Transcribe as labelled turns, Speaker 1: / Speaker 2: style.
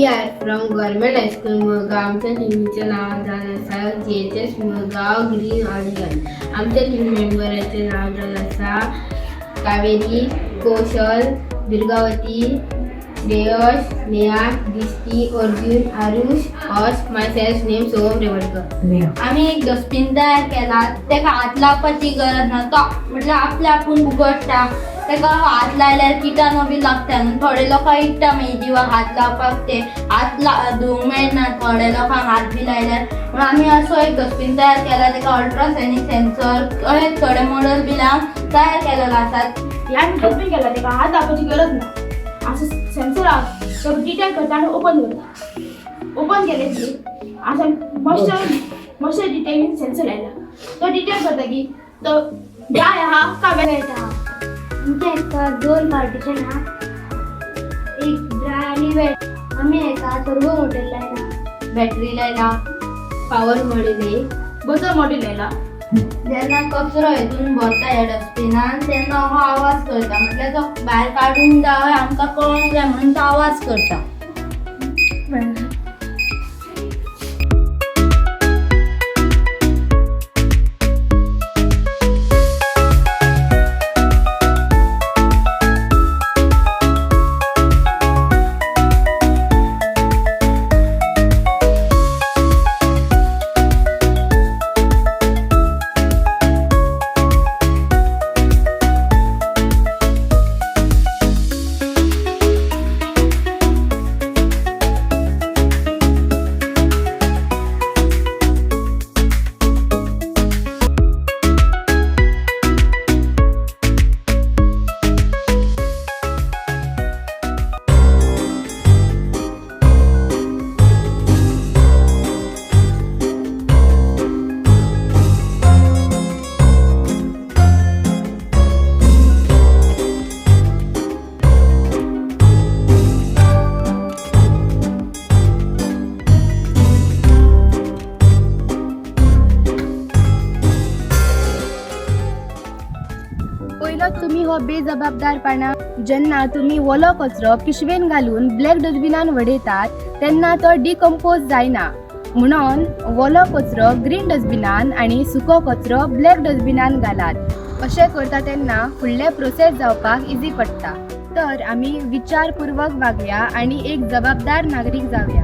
Speaker 1: We are from Government High School मुळगाव. आमच्या टीमचं नाव झालं असा JHS मुळगाव ग्रीन ऑर्गन. आमच्या टीम मेंबरचे नाव झालं असा कावेरी, कौशल, दुर्गावती, श्रेयश, नेहा, दृष्टी, अर्जुन, आरुष, हर्ष, मायसेल्फ नेम सोहम रेवडकर.
Speaker 2: आम्ही एक डस्टबिन तयार केला. तेका हात लावपाची गरज ना. तो म्हटल्यार आपले आपूण उगडटा. तेका हात लायल्यार किटाणू बी लागता न्हू. थोडे लोक इट्टा मागीर जिवाक हात लावपाक ते हात धुवंक मेळना. थोडे लोकांक हात बी लायल्यार म्हणून आमी असो एक डस्टबिन तयार केला. तेका अल्ट्रासोनीक सेन्सर अशे थोडे मॉडल बी लावन तयार केलेलो आसात.
Speaker 3: ह्या डस्टबिन केला तेका हात लावपाची गरज ना. असं सेन्सर तो डिटेक्ट करता आणि ओपन करता. ओपन केले की असं मॉइश्चर डिटेक्टिंग सेन्सर आयला. तो डिटेक्ट करता की तो ड्राय आहा का वेट आहा.
Speaker 2: आमच्या एका 2 पार्टिशन हा. एक ड्राय आणि वेट. आम्ही एका सर्वो मॉडेल लायला. बॅटरी लायला.
Speaker 1: पॉवर मॉडेल
Speaker 3: बसर मॉडेल आयला.
Speaker 2: जेन्ना कचरो हेतून भरता ह्या डस्टबिनान तेन्ना हो आवाज करता. म्हटल्यार तो भायर काडून जाय आमकां कळोंक जाय म्हणून तो आवाज करता.
Speaker 4: पयलो तुम्ही हो बेजबाबदारपणा जेन्ना तुम्ही वलो कचरो पिशवेन घालून ब्लॅक डस्टबिनान वडयतात तेन्ना तो डिकम्पोज जायना. म्हणून वलो कचरो ग्रीन डस्टबिनान आणि सुको कचरो ब्लॅक डस्टबिनान घालात. अशें करता तेन्ना फुडले प्रोसेस जावपाक इजी पडटा. तर आमी विचारपूर्वक वागया आणि एक जबाबदार नागरीक जावया.